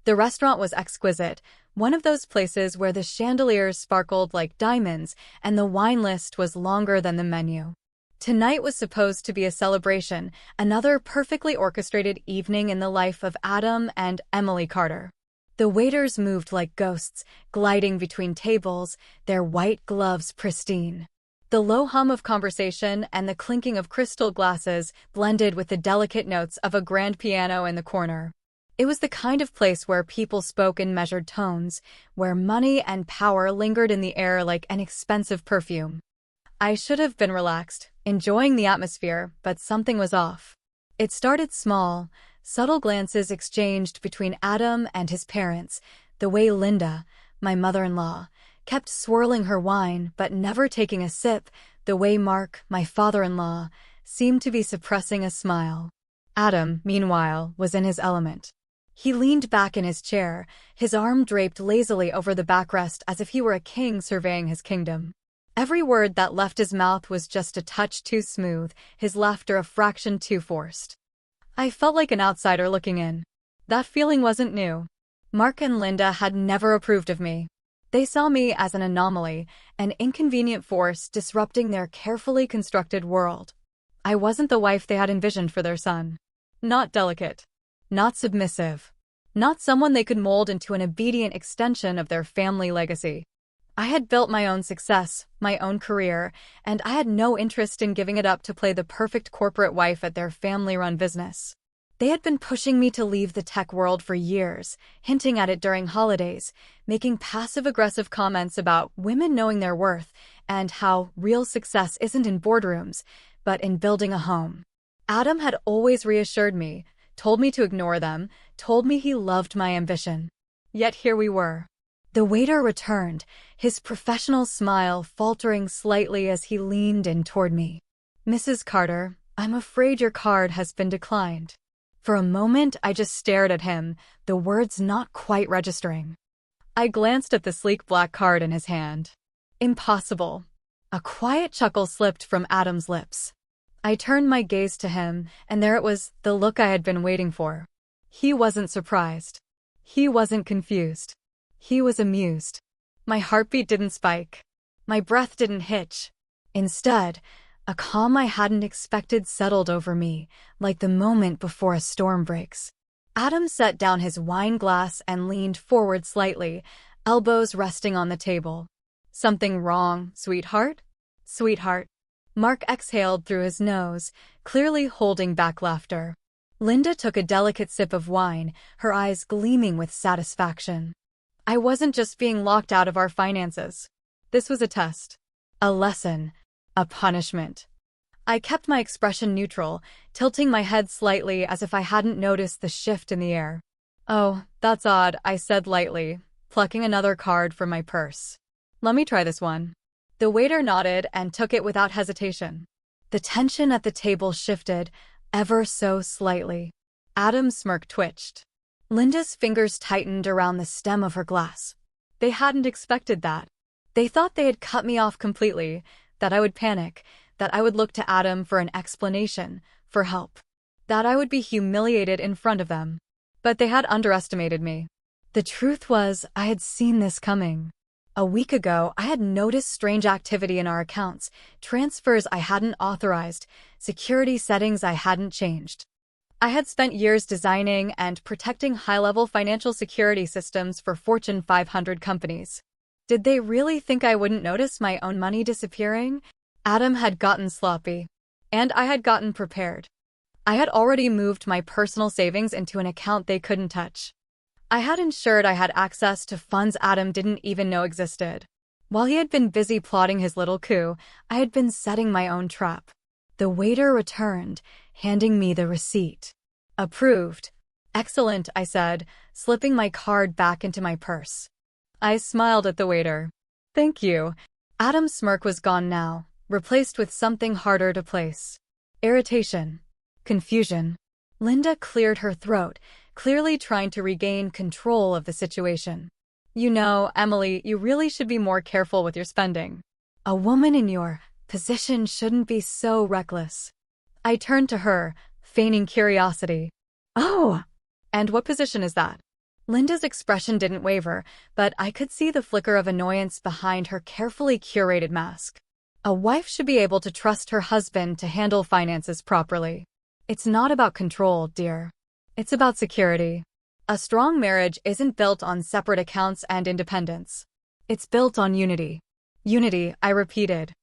The restaurant was exquisite, one of those places where the chandeliers sparkled like diamonds and the wine list was longer than the menu. Tonight was supposed to be a celebration, another perfectly orchestrated evening in the life of Adam and Emily Carter. The waiters moved like ghosts, gliding between tables, their white gloves pristine. The low hum of conversation and the clinking of crystal glasses blended with the delicate notes of a grand piano in the corner. It was the kind of place where people spoke in measured tones, where money and power lingered in the air like an expensive perfume. I should have been relaxed, enjoying the atmosphere, but something was off. It started small, subtle glances exchanged between Adam and his parents, the way Linda, my mother-in-law, kept swirling her wine but never taking a sip, the way Mark, my father-in-law, seemed to be suppressing a smile. Adam, meanwhile, was in his element. He leaned back in his chair, his arm draped lazily over the backrest as if he were a king surveying his kingdom. Every word that left his mouth was just a touch too smooth, his laughter a fraction too forced. I felt like an outsider looking in. That feeling wasn't new. Mark and Linda had never approved of me. They saw me as an anomaly, an inconvenient force disrupting their carefully constructed world. I wasn't the wife they had envisioned for their son. Not delicate. Not submissive. Not someone they could mold into an obedient extension of their family legacy. I had built my own success, my own career, and I had no interest in giving it up to play the perfect corporate wife at their family-run business. They had been pushing me to leave the tech world for years, hinting at it during holidays, making passive-aggressive comments about women knowing their worth and how real success isn't in boardrooms, but in building a home. Adam had always reassured me, told me to ignore them, told me he loved my ambition. Yet here we were. The waiter returned, his professional smile faltering slightly as he leaned in toward me. "Mrs. Carter, I'm afraid your card has been declined." For a moment, I just stared at him, the words not quite registering. I glanced at the sleek black card in his hand. Impossible. A quiet chuckle slipped from Adam's lips. I turned my gaze to him, and there it was, the look I had been waiting for. He wasn't surprised. He wasn't confused. He was amused. My heartbeat didn't spike. My breath didn't hitch. Instead, a calm I hadn't expected settled over me, like the moment before a storm breaks. Adam set down his wine glass and leaned forward slightly, elbows resting on the table. "Something wrong, sweetheart?" "Sweetheart." Mark exhaled through his nose, clearly holding back laughter. Linda took a delicate sip of wine, her eyes gleaming with satisfaction. I wasn't just being locked out of our finances. This was a test. A lesson. A punishment. I kept my expression neutral, tilting my head slightly as if I hadn't noticed the shift in the air. "Oh, that's odd," I said lightly, plucking another card from my purse. "Let me try this one." The waiter nodded and took it without hesitation. The tension at the table shifted, ever so slightly. Adam's smirk twitched. Linda's fingers tightened around the stem of her glass. They hadn't expected that. They thought they had cut me off completely, that I would panic, that I would look to Adam for an explanation, for help, that I would be humiliated in front of them. But they had underestimated me. The truth was, I had seen this coming. A week ago, I had noticed strange activity in our accounts, transfers I hadn't authorized, security settings I hadn't changed. I had spent years designing and protecting high-level financial security systems for Fortune 500 companies. Did they really think I wouldn't notice my own money disappearing? Adam had gotten sloppy. And I had gotten prepared. I had already moved my personal savings into an account they couldn't touch. I had ensured I had access to funds Adam didn't even know existed. While he had been busy plotting his little coup, I had been setting my own trap. The waiter returned, handing me the receipt. "Approved." "Excellent," I said, slipping my card back into my purse. I smiled at the waiter. "Thank you." Adam's smirk was gone now, replaced with something harder to place. Irritation. Confusion. Linda cleared her throat, clearly trying to regain control of the situation. "You know, Emily, you really should be more careful with your spending. A woman in your position shouldn't be so reckless." I turned to her, feigning curiosity. "Oh, and what position is that?" Linda's expression didn't waver, but I could see the flicker of annoyance behind her carefully curated mask. A wife should be able to trust her husband to handle finances properly. It's not about control, dear. It's about security. A strong marriage isn't built on separate accounts and independence. It's built on unity. Unity, I repeated.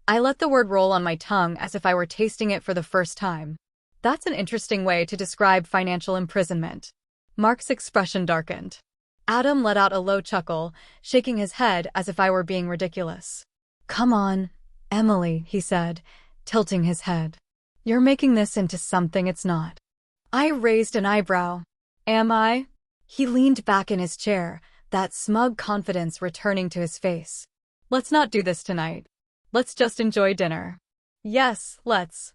I let the word roll on my tongue as if I were tasting it for the first time. That's an interesting way to describe financial imprisonment. Mark's expression darkened. Adam let out a low chuckle, shaking his head as if I were being ridiculous. Come on, Emily, he said, tilting his head. You're making this into something it's not. I raised an eyebrow. Am I? He leaned back in his chair, that smug confidence returning to his face. Let's not do this tonight. Let's just enjoy dinner. Yes, let's.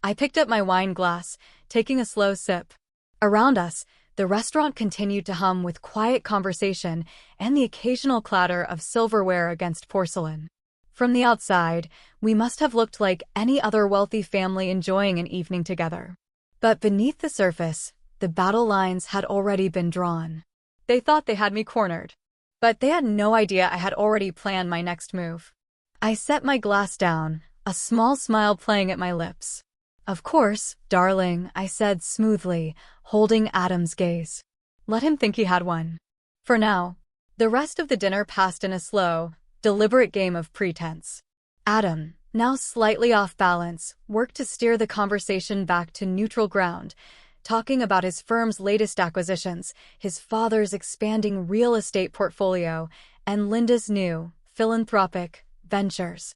I picked up my wine glass, taking a slow sip. Around us, the restaurant continued to hum with quiet conversation and the occasional clatter of silverware against porcelain. From the outside, we must have looked like any other wealthy family enjoying an evening together. But beneath the surface, the battle lines had already been drawn. They thought they had me cornered. But they had no idea I had already planned my next move. I set my glass down, a small smile playing at my lips. Of course, darling, I said smoothly, holding Adam's gaze. Let him think he had one. For now. The rest of the dinner passed in a slow, deliberate game of pretense. Adam, now slightly off balance, worked to steer the conversation back to neutral ground, talking about his firm's latest acquisitions, his father's expanding real estate portfolio, and Linda's new, philanthropic, ventures.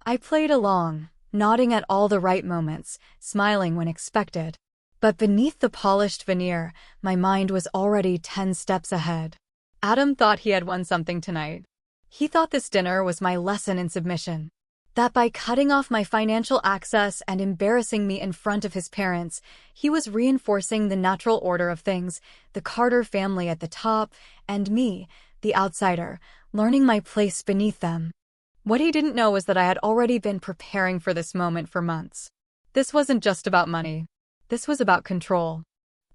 I played along, nodding at all the right moments, smiling when expected. But beneath the polished veneer, my mind was already 10 steps ahead. Adam thought he had won something tonight. He thought this dinner was my lesson in submission. That by cutting off my financial access and embarrassing me in front of his parents, he was reinforcing the natural order of things, the Carter family at the top, and me, the outsider, learning my place beneath them. What he didn't know was that I had already been preparing for this moment for months. This wasn't just about money. This was about control.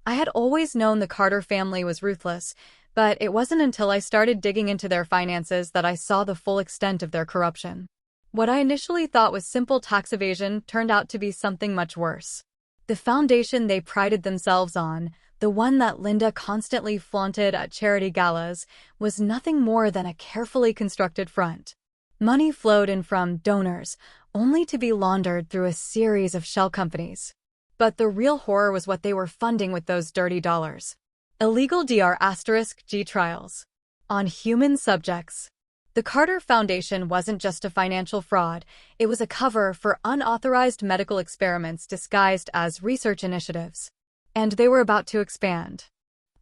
I had always known the Carter family was ruthless, but it wasn't until I started digging into their finances that I saw the full extent of their corruption. What I initially thought was simple tax evasion turned out to be something much worse. The foundation they prided themselves on, the one that Linda constantly flaunted at charity galas, was nothing more than a carefully constructed front. Money flowed in from donors, only to be laundered through a series of shell companies. But the real horror was what they were funding with those dirty dollars. Illegal Dr*G trials. On human subjects. The Carter Foundation wasn't just a financial fraud, it was a cover for unauthorized medical experiments disguised as research initiatives. And they were about to expand.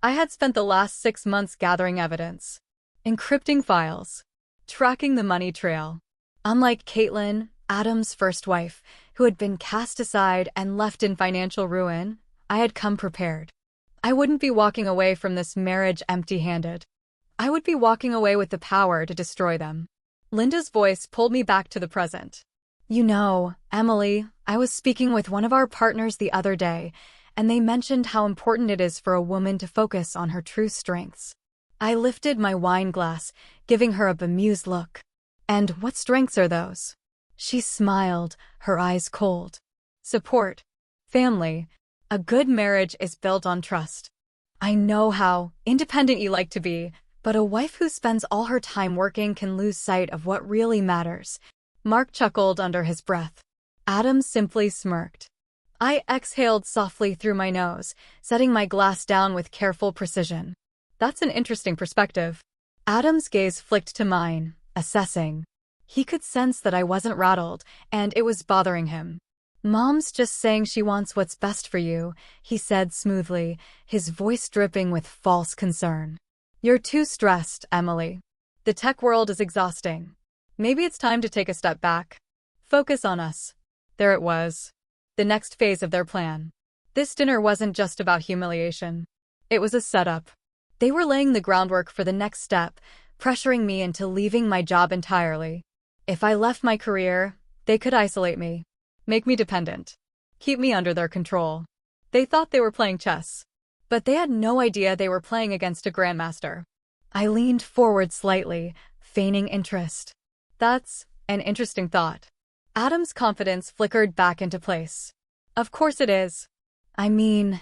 I had spent the last 6 months gathering evidence, encrypting files, tracking the money trail. Unlike Caitlin, Adam's first wife, who had been cast aside and left in financial ruin, I had come prepared. I wouldn't be walking away from this marriage empty-handed. I would be walking away with the power to destroy them. Linda's voice pulled me back to the present. You know, Emily, I was speaking with one of our partners the other day, and they mentioned how important it is for a woman to focus on her true strengths. I lifted my wine glass, giving her a bemused look. And what strengths are those? She smiled, her eyes cold. Support. Family. A good marriage is built on trust. I know how independent you like to be, but a wife who spends all her time working can lose sight of what really matters. Mark chuckled under his breath. Adam simply smirked. I exhaled softly through my nose, setting my glass down with careful precision. That's an interesting perspective. Adam's gaze flicked to mine, assessing. He could sense that I wasn't rattled, and it was bothering him. Mom's just saying she wants what's best for you, he said smoothly, his voice dripping with false concern. You're too stressed, Emily. The tech world is exhausting. Maybe it's time to take a step back. Focus on us. There it was. The next phase of their plan. This dinner wasn't just about humiliation. It was a setup. They were laying the groundwork for the next step, pressuring me into leaving my job entirely. If I left my career, they could isolate me, make me dependent, keep me under their control. They thought they were playing chess. but they had no idea they were playing against a grandmaster. I leaned forward slightly, feigning interest. That's an interesting thought. Adam's confidence flickered back into place. Of course it is. I mean,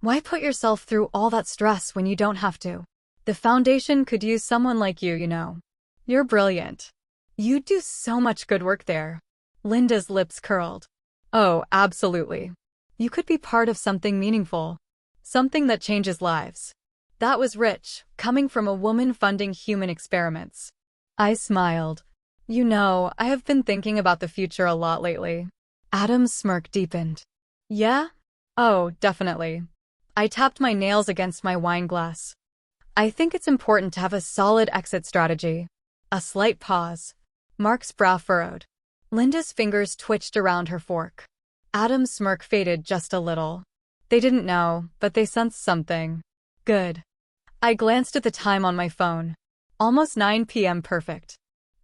why put yourself through all that stress when you don't have to? The foundation could use someone like you, you know. You're brilliant. You'd do so much good work there. Linda's lips curled. Oh, absolutely. You could be part of something meaningful. Something that changes lives. That was rich, coming from a woman funding human experiments. I smiled. You know, I have been thinking about the future a lot lately. Adam's smirk deepened. Yeah? Oh, definitely. I tapped my nails against my wine glass. I think it's important to have a solid exit strategy. A slight pause. Mark's brow furrowed. Linda's fingers twitched around her fork. Adam's smirk faded just a little. They didn't know, but they sensed something. Good. I glanced at the time on my phone. Almost 9 p.m. perfect.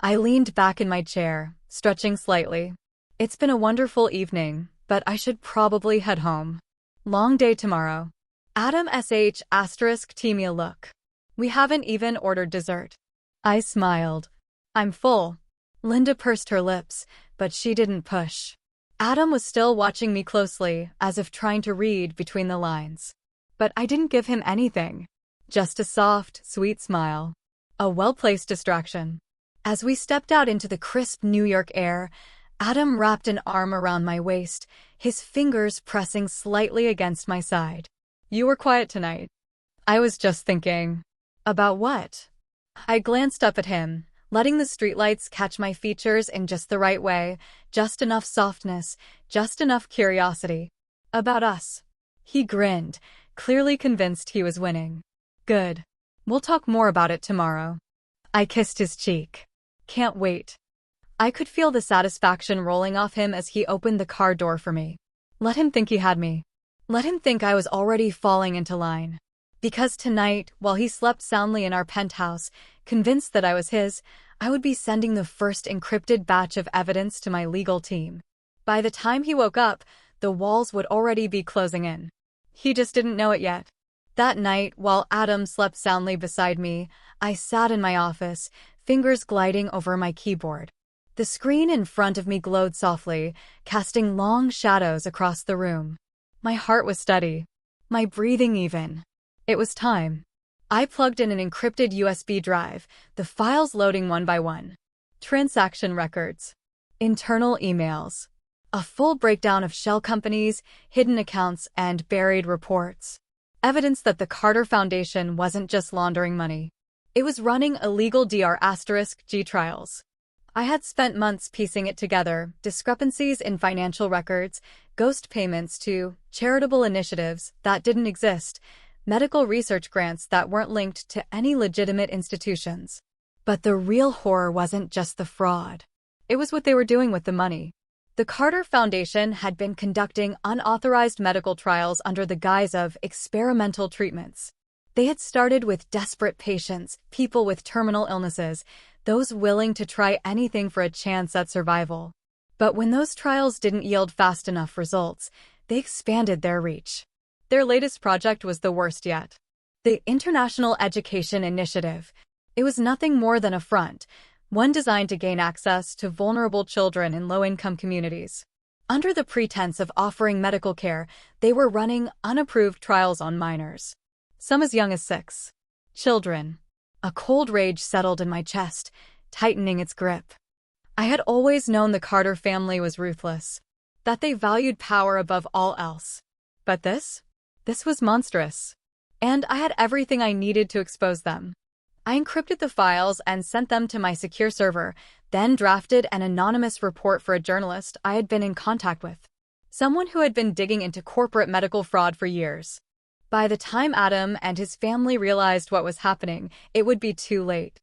I leaned back in my chair, stretching slightly. It's been a wonderful evening, but I should probably head home. Long day tomorrow. Adam **team me a look. We haven't even ordered dessert. I smiled. I'm full. Linda pursed her lips, but she didn't push. Adam was still watching me closely, as if trying to read between the lines. But I didn't give him anything. Just a soft, sweet smile. A well-placed distraction. As we stepped out into the crisp New York air, Adam wrapped an arm around my waist, his fingers pressing slightly against my side. You were quiet tonight. I was just thinking. About what? I glanced up at him, letting the streetlights catch my features in just the right way, just enough softness, just enough curiosity. About us. He grinned, clearly convinced he was winning. Good. We'll talk more about it tomorrow. I kissed his cheek. Can't wait. I could feel the satisfaction rolling off him as he opened the car door for me. Let him think he had me. Let him think I was already falling into line. Because tonight, while he slept soundly in our penthouse, convinced that I was his, I would be sending the first encrypted batch of evidence to my legal team. By the time he woke up, the walls would already be closing in. He just didn't know it yet. That night, while Adam slept soundly beside me, I sat in my office, fingers gliding over my keyboard. The screen in front of me glowed softly, casting long shadows across the room. My heart was steady. My breathing even. It was time. I plugged in an encrypted USB drive, the files loading one by one. Transaction records. Internal emails. A full breakdown of shell companies, hidden accounts, and buried reports. Evidence that the Carter Foundation wasn't just laundering money. It was running illegal Dr**G trials. I had spent months piecing it together, discrepancies in financial records, ghost payments to charitable initiatives that didn't exist, medical research grants that weren't linked to any legitimate institutions. But the real horror wasn't just the fraud. It was what they were doing with the money. The Carter Foundation had been conducting unauthorized medical trials under the guise of experimental treatments. They had started with desperate patients, people with terminal illnesses, those willing to try anything for a chance at survival. But when those trials didn't yield fast enough results, they expanded their reach. Their latest project was the worst yet. The International Education Initiative. It was nothing more than a front, one designed to gain access to vulnerable children in low-income communities. Under the pretense of offering medical care, they were running unapproved trials on minors. Some as young as 6. Children. A cold rage settled in my chest, tightening its grip. I had always known the Carter family was ruthless, that they valued power above all else. But this was monstrous. And I had everything I needed to expose them. I encrypted the files and sent them to my secure server, then drafted an anonymous report for a journalist I had been in contact with. Someone who had been digging into corporate medical fraud for years. By the time Adam and his family realized what was happening, it would be too late.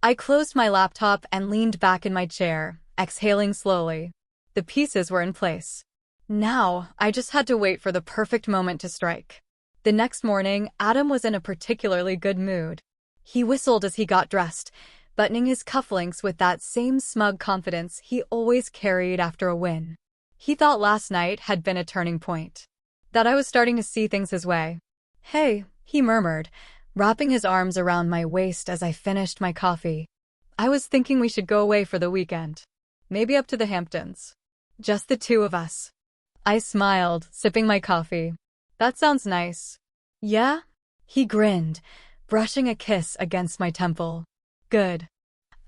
I closed my laptop and leaned back in my chair, exhaling slowly. The pieces were in place. Now, I just had to wait for the perfect moment to strike. The next morning, Adam was in a particularly good mood. He whistled as he got dressed, buttoning his cufflinks with that same smug confidence he always carried after a win. He thought last night had been a turning point. That I was starting to see things his way. Hey, he murmured, wrapping his arms around my waist as I finished my coffee. I was thinking we should go away for the weekend. Maybe up to the Hamptons. Just the two of us. I smiled, sipping my coffee. That sounds nice. Yeah? He grinned, brushing a kiss against my temple. Good.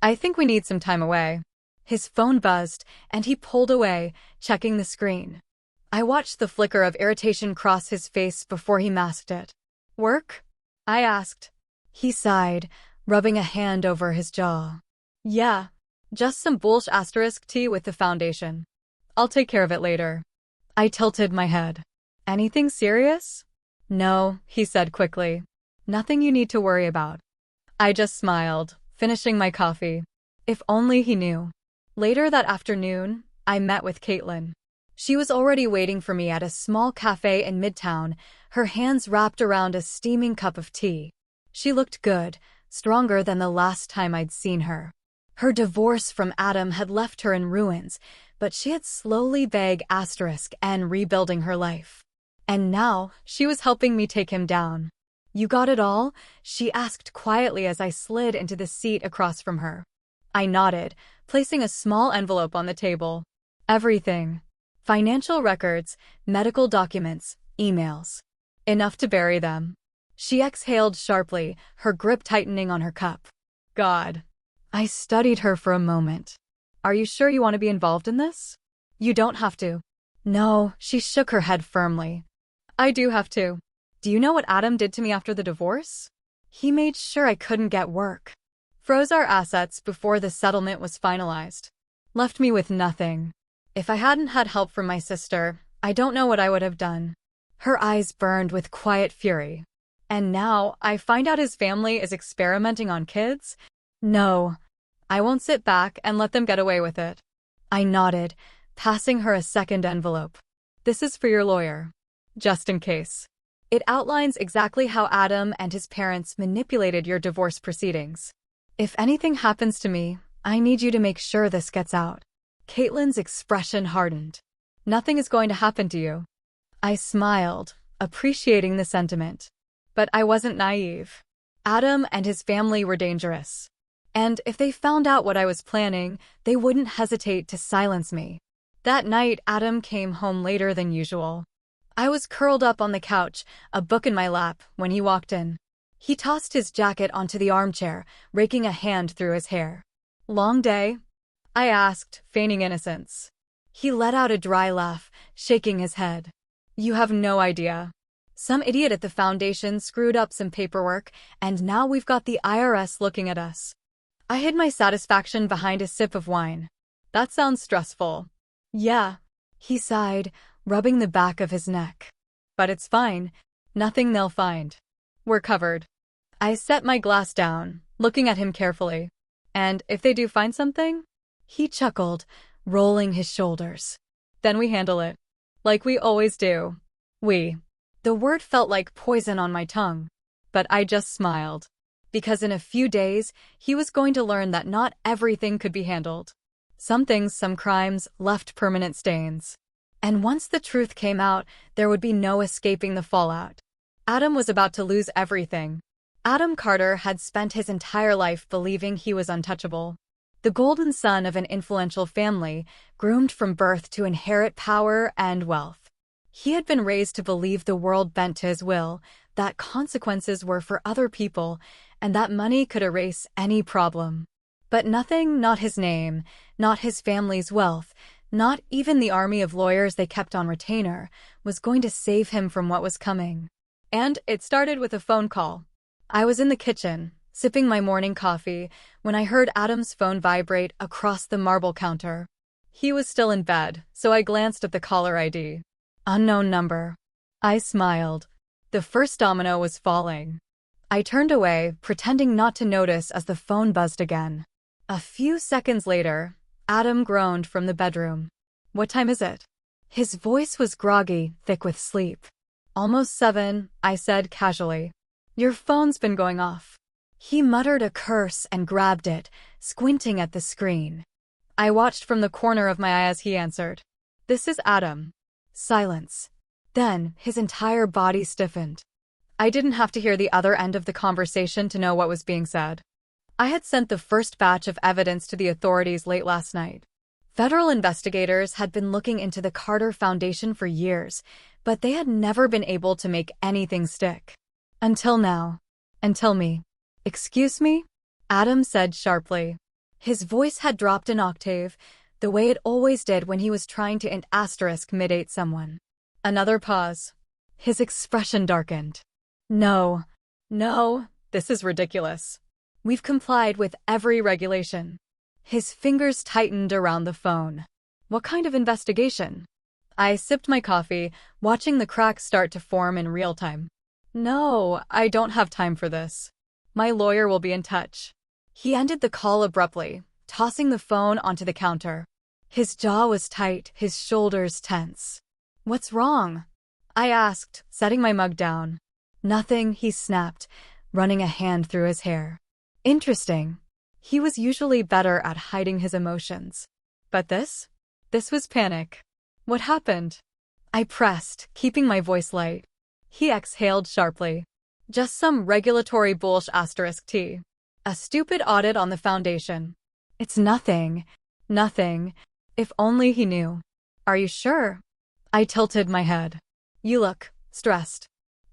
I think we need some time away. His phone buzzed, and he pulled away, checking the screen. I watched the flicker of irritation cross his face before he masked it. Work? I asked. He sighed, rubbing a hand over his jaw. Yeah, just some bullsh asterisk tea with the foundation. I'll take care of it later. I tilted my head. Anything serious? No, he said quickly. Nothing you need to worry about. I just smiled, finishing my coffee. If only he knew. Later that afternoon, I met with Caitlin. She was already waiting for me at a small cafe in Midtown, her hands wrapped around a steaming cup of tea. She looked good, stronger than the last time I'd seen her. Her divorce from Adam had left her in ruins, but she had slowly vague asterisk and rebuilding her life. And now, she was helping me take him down. You got it all? She asked quietly as I slid into the seat across from her. I nodded, placing a small envelope on the table. Everything. Financial records, medical documents, emails. Enough to bury them. She exhaled sharply, her grip tightening on her cup. God. I studied her for a moment. Are you sure you want to be involved in this? You don't have to. No, she shook her head firmly. I do have to. Do you know what Adam did to me after the divorce? He made sure I couldn't get work. Froze our assets before the settlement was finalized. Left me with nothing. If I hadn't had help from my sister, I don't know what I would have done. Her eyes burned with quiet fury. And now, I find out his family is experimenting on kids? No. I won't sit back and let them get away with it. I nodded, passing her a second envelope. This is for your lawyer. Just in case. It outlines exactly how Adam and his parents manipulated your divorce proceedings. If anything happens to me, I need you to make sure this gets out. Caitlin's expression hardened. Nothing is going to happen to you. I smiled, appreciating the sentiment. But I wasn't naive. Adam and his family were dangerous. And if they found out what I was planning, they wouldn't hesitate to silence me. That night, Adam came home later than usual. I was curled up on the couch, a book in my lap, when he walked in. He tossed his jacket onto the armchair, raking a hand through his hair. Long day? I asked, feigning innocence. He let out a dry laugh, shaking his head. You have no idea. Some idiot at the foundation screwed up some paperwork, and now we've got the IRS looking at us. I hid my satisfaction behind a sip of wine. That sounds stressful. Yeah, he sighed, rubbing the back of his neck. But it's fine. Nothing they'll find. We're covered. I set my glass down, looking at him carefully. And if they do find something? He chuckled, rolling his shoulders. Then we handle it. Like we always do. We. The word felt like poison on my tongue. But I just smiled. Because in a few days, he was going to learn that not everything could be handled. Some things, some crimes, left permanent stains. And once the truth came out, there would be no escaping the fallout. Adam was about to lose everything. Adam Carter had spent his entire life believing he was untouchable. The golden son of an influential family, groomed from birth to inherit power and wealth. He had been raised to believe the world bent to his will, that consequences were for other people, and that money could erase any problem. But nothing, not his name, not his family's wealth, not even the army of lawyers they kept on retainer, was going to save him from what was coming. And it started with a phone call. I was in the kitchen, sipping my morning coffee, when I heard Adam's phone vibrate across the marble counter. He was still in bed, so I glanced at the caller ID. Unknown number. I smiled. The first domino was falling. I turned away, pretending not to notice as the phone buzzed again. A few seconds later, Adam groaned from the bedroom. What time is it? His voice was groggy, thick with sleep. Almost 7, I said casually. Your phone's been going off. He muttered a curse and grabbed it, squinting at the screen. I watched from the corner of my eye as he answered. This is Adam. Silence. Then, his entire body stiffened. I didn't have to hear the other end of the conversation to know what was being said. I had sent the first batch of evidence to the authorities late last night. Federal investigators had been looking into the Carter Foundation for years, but they had never been able to make anything stick. Until now. Until me. Excuse me? Adam said sharply. His voice had dropped an octave, the way it always did when he was trying to mid-ate someone. Another pause. His expression darkened. No. No, this is ridiculous. We've complied with every regulation. His fingers tightened around the phone. What kind of investigation? I sipped my coffee, watching the cracks start to form in real time. No, I don't have time for this. My lawyer will be in touch. He ended the call abruptly, tossing the phone onto the counter. His jaw was tight, his shoulders tense. What's wrong? I asked, setting my mug down. Nothing, he snapped, running a hand through his hair. Interesting. He was usually better at hiding his emotions. But this? This was panic. What happened? I pressed, keeping my voice light. He exhaled sharply. Just some regulatory bullshit. A stupid audit on the foundation. It's nothing. Nothing. If only he knew. Are you sure? I tilted my head. You look stressed.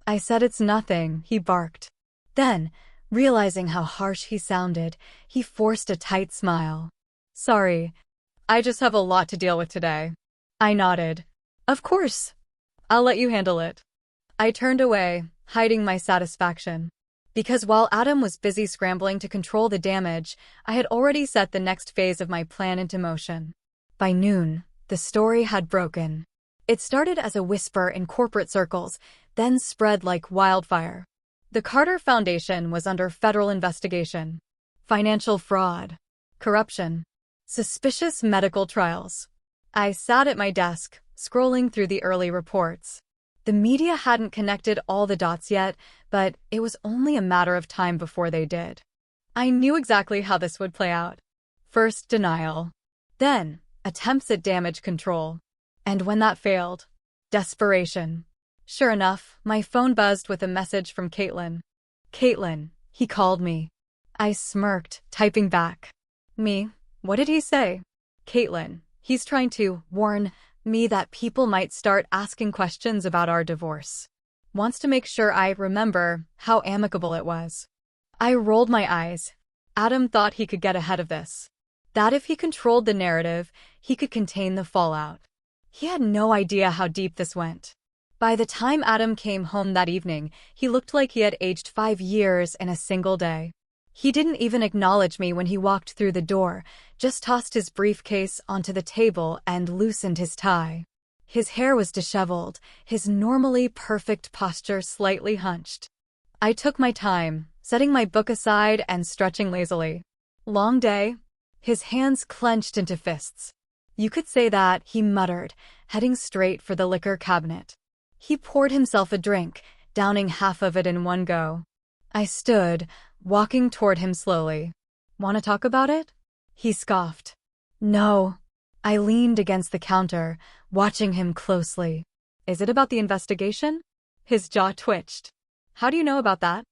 I said it's nothing, he barked. Then, realizing how harsh he sounded, he forced a tight smile. Sorry. I just have a lot to deal with today. I nodded. Of course. I'll let you handle it. I turned away, hiding my satisfaction. Because while Adam was busy scrambling to control the damage, I had already set the next phase of my plan into motion. By noon, the story had broken. It started as a whisper in corporate circles, then spread like wildfire. The Carter Foundation was under federal investigation. Financial fraud, corruption, suspicious medical trials. I sat at my desk, scrolling through the early reports. The media hadn't connected all the dots yet, but it was only a matter of time before they did. I knew exactly how this would play out. First, denial. Then, attempts at damage control. And when that failed, desperation. Sure enough, my phone buzzed with a message from Caitlin. Caitlin, he called me. I smirked, typing back. Me? What did he say? Caitlin, he's trying to warn me that people might start asking questions about our divorce. Wants to make sure I remember how amicable it was. I rolled my eyes. Adam thought he could get ahead of this. That if he controlled the narrative, he could contain the fallout. He had no idea how deep this went. By the time Adam came home that evening, he looked like he had aged 5 years in a single day. He didn't even acknowledge me when he walked through the door, just tossed his briefcase onto the table and loosened his tie. His hair was disheveled, his normally perfect posture slightly hunched. I took my time, setting my book aside and stretching lazily. Long day? His hands clenched into fists. You could say that, he muttered, heading straight for the liquor cabinet. He poured himself a drink, downing half of it in one go. I stood, walking toward him slowly. Want to talk about it? He scoffed. No. I leaned against the counter, watching him closely. Is it about the investigation? His jaw twitched. How do you know about that?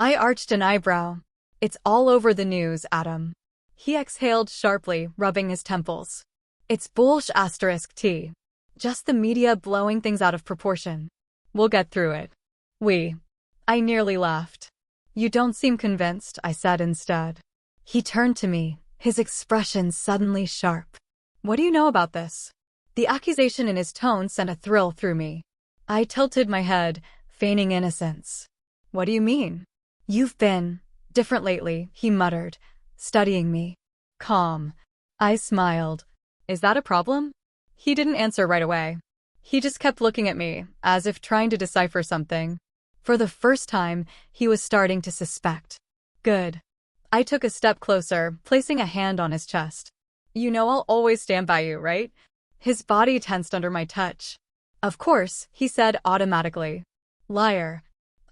I arched an eyebrow. It's all over the news, Adam. He exhaled sharply, rubbing his temples. It's bullshit. Just the media blowing things out of proportion. We'll get through it. I nearly laughed. You don't seem convinced, I said instead. He turned to me, his expression suddenly sharp. What do you know about this? The accusation in his tone sent a thrill through me. I tilted my head, feigning innocence. What do you mean? You've been different lately, he muttered, studying me. Calm. I smiled. Is that a problem? He didn't answer right away. He just kept looking at me, as if trying to decipher something. For the first time, he was starting to suspect. Good. I took a step closer, placing a hand on his chest. You know I'll always stand by you, right? His body tensed under my touch. Of course, he said automatically. Liar.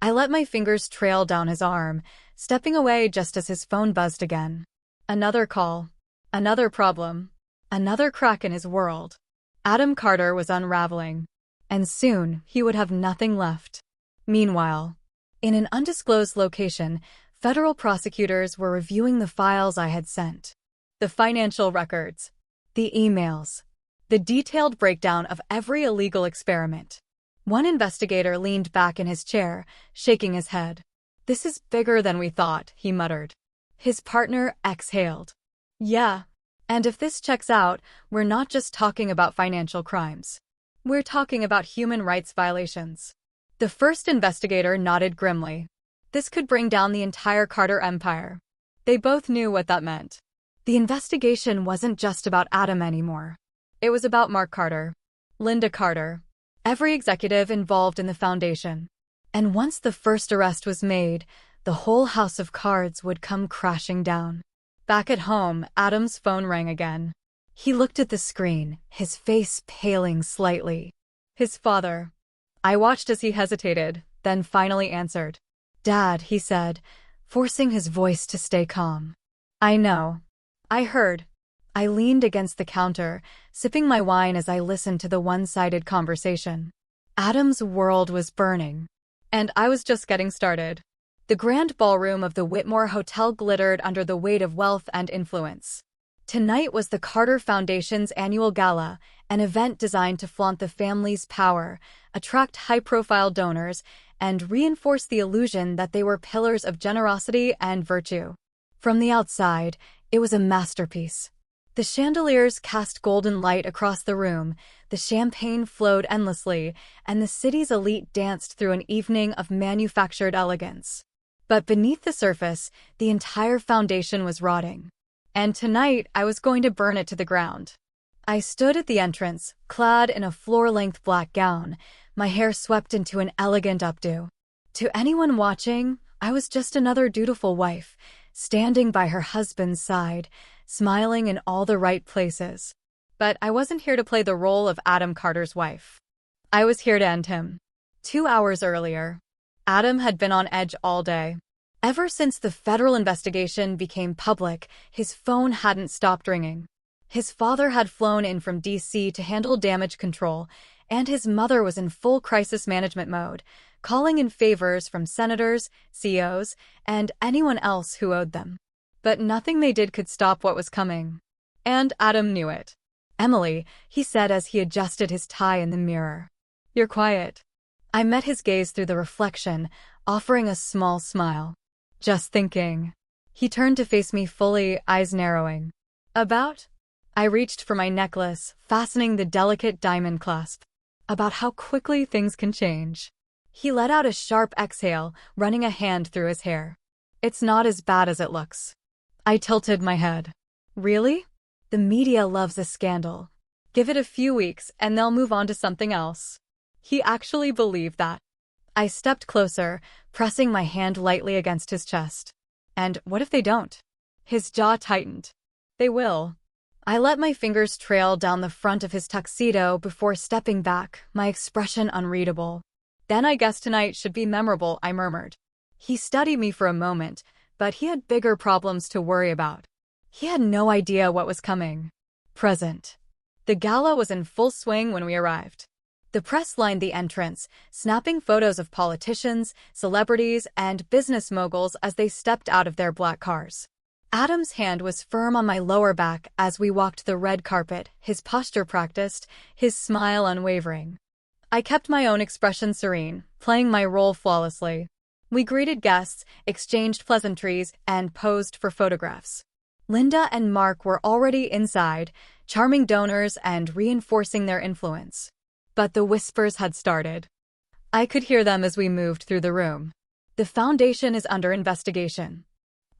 I let my fingers trail down his arm, stepping away just as his phone buzzed again. Another call. Another problem. Another crack in his world. Adam Carter was unraveling. And soon, he would have nothing left. Meanwhile, In an undisclosed location, federal prosecutors were reviewing the files I had sent. The financial records, the emails, the detailed breakdown of every illegal experiment. One investigator leaned back in his chair, shaking his head. "This is bigger than we thought," he muttered. His partner exhaled. "Yeah. And if this checks out, we're not just talking about financial crimes. We're talking about human rights violations." The first investigator nodded grimly. This could bring down the entire Carter empire. They both knew what that meant. The investigation wasn't just about Adam anymore. It was about Mark Carter, Linda Carter, every executive involved in the foundation. And once the first arrest was made, the whole house of cards would come crashing down. Back at home, Adam's phone rang again. He looked at the screen, his face paling slightly. His father. I watched as he hesitated, then finally answered. "Dad," he said, forcing his voice to stay calm. "I know. I heard." I leaned against the counter, sipping my wine as I listened to the one-sided conversation. Adam's world was burning. And I was just getting started. The grand ballroom of the Whitmore Hotel glittered under the weight of wealth and influence. Tonight was the Carter Foundation's annual gala, an event designed to flaunt the family's power, attract high-profile donors, and reinforce the illusion that they were pillars of generosity and virtue. From the outside, it was a masterpiece. The chandeliers cast golden light across the room, the champagne flowed endlessly, and the city's elite danced through an evening of manufactured elegance. But beneath the surface, the entire foundation was rotting. And tonight, I was going to burn it to the ground. I stood at the entrance, clad in a floor-length black gown, my hair swept into an elegant updo. To anyone watching, I was just another dutiful wife, standing by her husband's side, smiling in all the right places. But I wasn't here to play the role of Adam Carter's wife. I was here to end him. 2 hours earlier, Adam had been on edge all day. Ever since the federal investigation became public, his phone hadn't stopped ringing. His father had flown in from D.C. to handle damage control, and his mother was in full crisis management mode, calling in favors from senators, CEOs, and anyone else who owed them. But nothing they did could stop what was coming. And Adam knew it. "Emily," he said as he adjusted his tie in the mirror. "You're quiet." I met his gaze through the reflection, offering a small smile. "Just thinking." He turned to face me fully, eyes narrowing. "About?" I reached for my necklace, fastening the delicate diamond clasp. "About how quickly things can change." He let out a sharp exhale, running a hand through his hair. "It's not as bad as it looks." I tilted my head. "Really? The media loves a scandal. Give it a few weeks and they'll move on to something else." He actually believed that. I stepped closer, pressing my hand lightly against his chest. "And what if they don't?" His jaw tightened. "They will." I let my fingers trail down the front of his tuxedo before stepping back, my expression unreadable. "Then I guess tonight should be memorable," I murmured. He studied me for a moment, but he had bigger problems to worry about. He had no idea what was coming. Present. The gala was in full swing when we arrived. The press lined the entrance, snapping photos of politicians, celebrities, and business moguls as they stepped out of their black cars. Adam's hand was firm on my lower back as we walked the red carpet, his posture practiced, his smile unwavering. I kept my own expression serene, playing my role flawlessly. We greeted guests, exchanged pleasantries, and posed for photographs. Linda and Mark were already inside, charming donors and reinforcing their influence. But the whispers had started. I could hear them as we moved through the room. "The foundation is under investigation.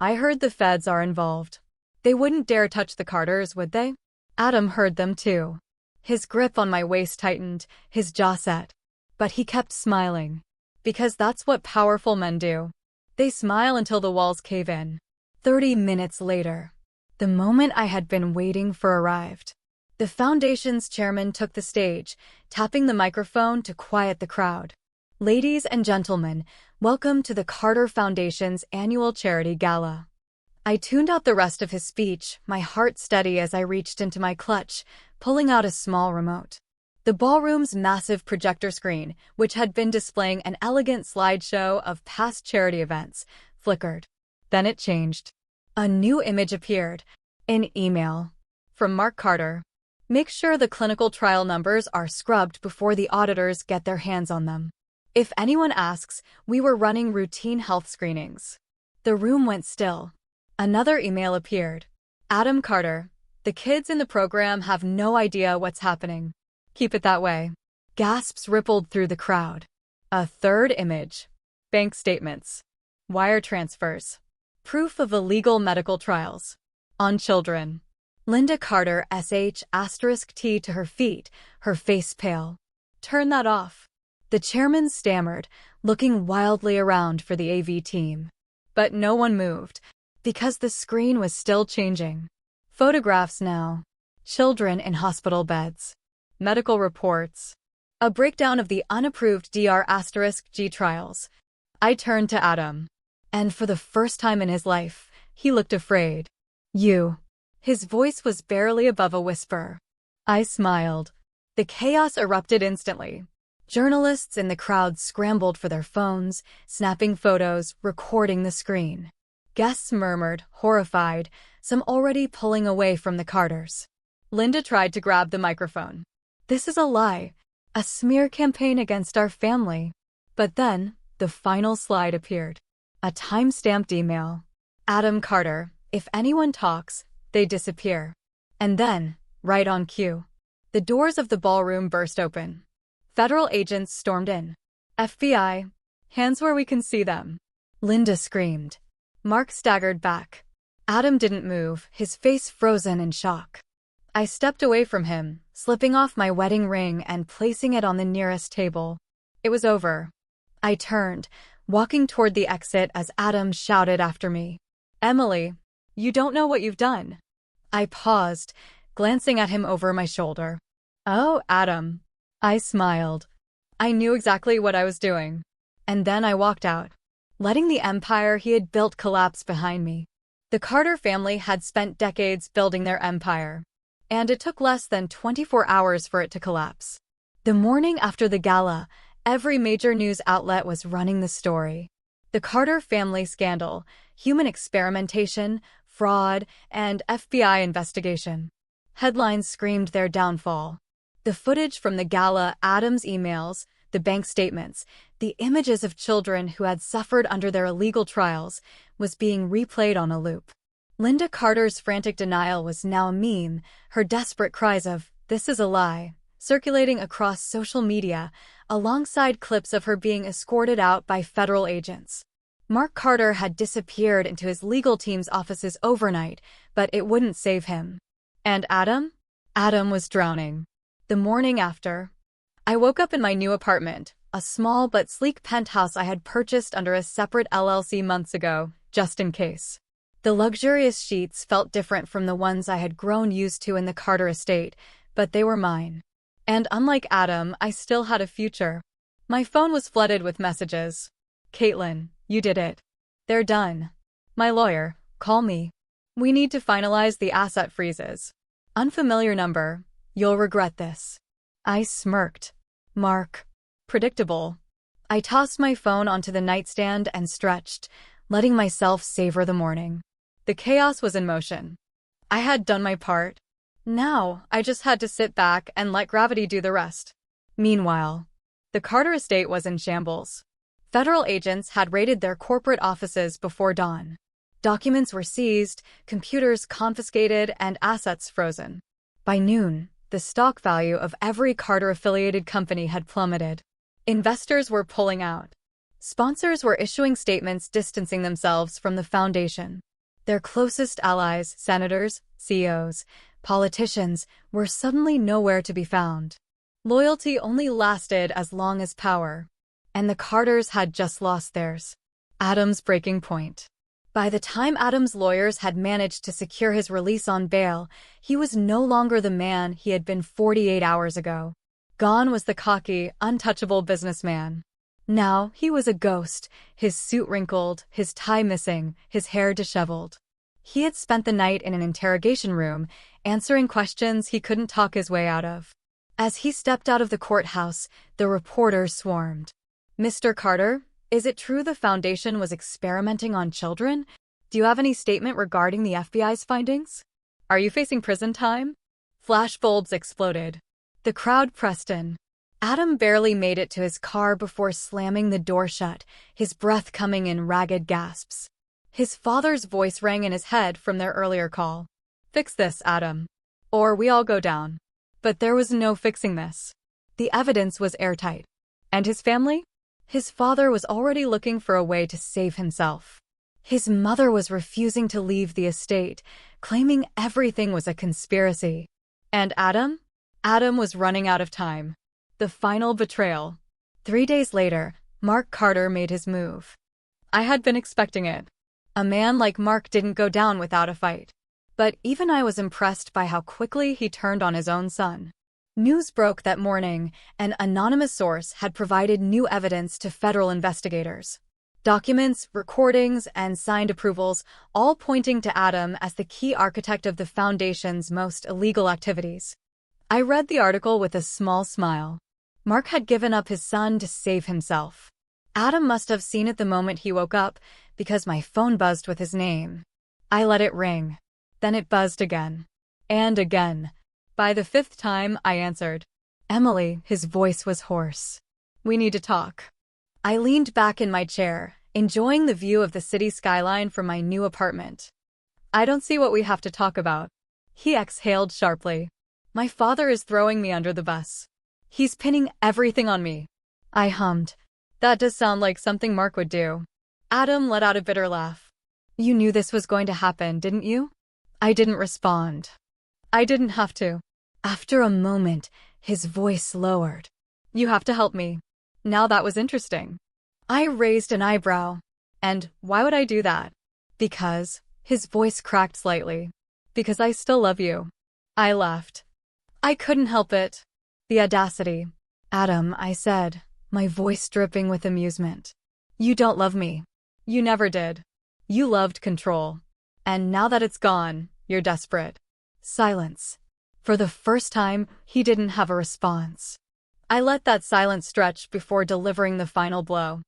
I heard the feds are involved. They wouldn't dare touch the Carters, would they?" Adam heard them too. His grip on my waist tightened, his jaw set. But he kept smiling. Because that's what powerful men do. They smile until the walls cave in. 30 minutes later, the moment I had been waiting for arrived. The foundation's chairman took the stage, tapping the microphone to quiet the crowd. "Ladies and gentlemen, welcome to the Carter Foundation's annual charity gala." I tuned out the rest of his speech, my heart steady as I reached into my clutch, pulling out a small remote. The ballroom's massive projector screen, which had been displaying an elegant slideshow of past charity events, flickered. Then it changed. A new image appeared. An email. From Mark Carter. Make sure the clinical trial numbers are scrubbed before the auditors get their hands on them. If anyone asks, we were running routine health screenings. The room went still. Another email appeared. Adam Carter. The kids in the program have no idea what's happening. Keep it that way. Gasps rippled through the crowd. A third image. Bank statements. Wire transfers. Proof of illegal medical trials. On children. Linda Carter sh*T to her feet, her face pale. Turn that off. The chairman stammered, looking wildly around for the AV team. But no one moved, because the screen was still changing. Photographs now. Children in hospital beds. Medical reports. A breakdown of the unapproved Dr*G trials. I turned to Adam. And for the first time in his life, he looked afraid. You. His voice was barely above a whisper. I smiled. The chaos erupted instantly. Journalists in the crowd scrambled for their phones, snapping photos, recording the screen. Guests murmured, horrified, some already pulling away from the Carters. Linda tried to grab the microphone. This is a lie, a smear campaign against our family. But then, the final slide appeared. A time-stamped email. Adam Carter, if anyone talks, they disappear. And then, right on cue, the doors of the ballroom burst open. Federal agents stormed in. FBI, hands where we can see them. Linda screamed. Mark staggered back. Adam didn't move, his face frozen in shock. I stepped away from him, slipping off my wedding ring and placing it on the nearest table. It was over. I turned, walking toward the exit as Adam shouted after me. Emily, you don't know what you've done. I paused, glancing at him over my shoulder. Oh, Adam. I smiled. I knew exactly what I was doing. And then I walked out, letting the empire he had built collapse behind me. The Carter family had spent decades building their empire, and it took less than 24 hours for it to collapse. The morning after the gala, every major news outlet was running the story. The Carter family scandal, human experimentation, fraud, and FBI investigation. Headlines screamed their downfall. The footage from the gala, Adam's emails, the bank statements, the images of children who had suffered under their illegal trials, was being replayed on a loop. Linda Carter's frantic denial was now a meme, her desperate cries of, "This is a lie," circulating across social media, alongside clips of her being escorted out by federal agents. Mark Carter had disappeared into his legal team's offices overnight, but it wouldn't save him. And Adam? Adam was drowning. The morning after, I woke up in my new apartment, a small but sleek penthouse I had purchased under a separate LLC months ago, just in case. The luxurious sheets felt different from the ones I had grown used to in the Carter estate, but they were mine. And unlike Adam, I still had a future. My phone was flooded with messages. Caitlin, you did it. They're done. My lawyer, call me. We need to finalize the asset freezes. Unfamiliar number. You'll regret this. I smirked. Mark. Predictable. I tossed my phone onto the nightstand and stretched, letting myself savor the morning. The chaos was in motion. I had done my part. Now, I just had to sit back and let gravity do the rest. Meanwhile, the Carter estate was in shambles. Federal agents had raided their corporate offices before dawn. Documents were seized, computers confiscated, and assets frozen. By noon, the stock value of every Carter-affiliated company had plummeted. Investors were pulling out. Sponsors were issuing statements distancing themselves from the foundation. Their closest allies, senators, CEOs, politicians, were suddenly nowhere to be found. Loyalty only lasted as long as power. And the Carters had just lost theirs. Adam's breaking point. By the time Adam's lawyers had managed to secure his release on bail, he was no longer the man he had been 48 hours ago. Gone was the cocky, untouchable businessman. Now he was a ghost, his suit wrinkled, his tie missing, his hair disheveled. He had spent the night in an interrogation room, answering questions he couldn't talk his way out of. As he stepped out of the courthouse, the reporters swarmed. "Mr. Carter, is it true the Foundation was experimenting on children? Do you have any statement regarding the FBI's findings? Are you facing prison time?" Flashbulbs exploded. The crowd pressed in. Adam barely made it to his car before slamming the door shut, his breath coming in ragged gasps. His father's voice rang in his head from their earlier call. "Fix this, Adam, or we all go down." But there was no fixing this. The evidence was airtight. And his family? His father was already looking for a way to save himself. His mother was refusing to leave the estate, claiming everything was a conspiracy. And Adam? Adam was running out of time. The final betrayal. 3 days later, Mark Carter made his move. I had been expecting it. A man like Mark didn't go down without a fight. But even I was impressed by how quickly he turned on his own son. News broke that morning. An anonymous source had provided new evidence to federal investigators. Documents, recordings, and signed approvals, all pointing to Adam as the key architect of the Foundation's most illegal activities. I read the article with a small smile. Mark had given up his son to save himself. Adam must have seen it the moment he woke up, because my phone buzzed with his name. I let it ring. Then it buzzed again. And again. By the 5th time, I answered. "Emily," his voice was hoarse. "We need to talk." I leaned back in my chair, enjoying the view of the city skyline from my new apartment. "I don't see what we have to talk about." He exhaled sharply. "My father is throwing me under the bus. He's pinning everything on me." I hummed. "That does sound like something Mark would do." Adam let out a bitter laugh. "You knew this was going to happen, didn't you?" I didn't respond. I didn't have to. After a moment, his voice lowered. "You have to help me." Now that was interesting. I raised an eyebrow. "And why would I do that?" "Because," his voice cracked slightly, "because I still love you." I laughed. I couldn't help it. The audacity. "Adam," I said, my voice dripping with amusement. "You don't love me. You never did. You loved control. And now that it's gone, you're desperate." Silence. For the first time, he didn't have a response. I let that silence stretch before delivering the final blow.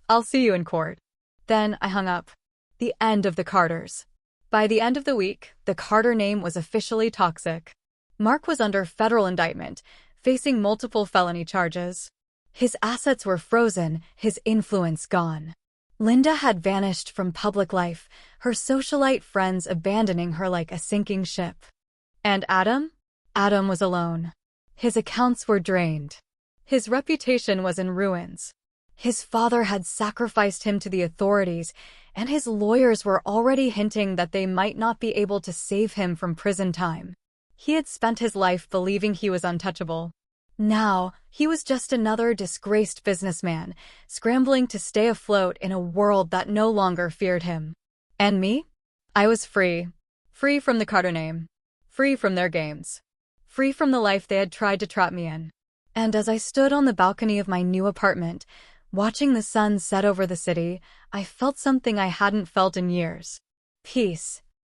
"I'll see you in court." Then I hung up. The end of the Carters. By the end of the week, the Carter name was officially toxic. Mark was under federal indictment, facing multiple felony charges. His assets were frozen, his influence gone. Linda had vanished from public life, her socialite friends abandoning her like a sinking ship. And Adam? Adam was alone. His accounts were drained. His reputation was in ruins. His father had sacrificed him to the authorities, and his lawyers were already hinting that they might not be able to save him from prison time. He had spent his life believing he was untouchable. Now, he was just another disgraced businessman, scrambling to stay afloat in a world that no longer feared him. And me? I was free. Free from the Carter name. Free from their games. Free from the life they had tried to trap me in. And as I stood on the balcony of my new apartment, watching the sun set over the city, I felt something I hadn't felt in years. Peace.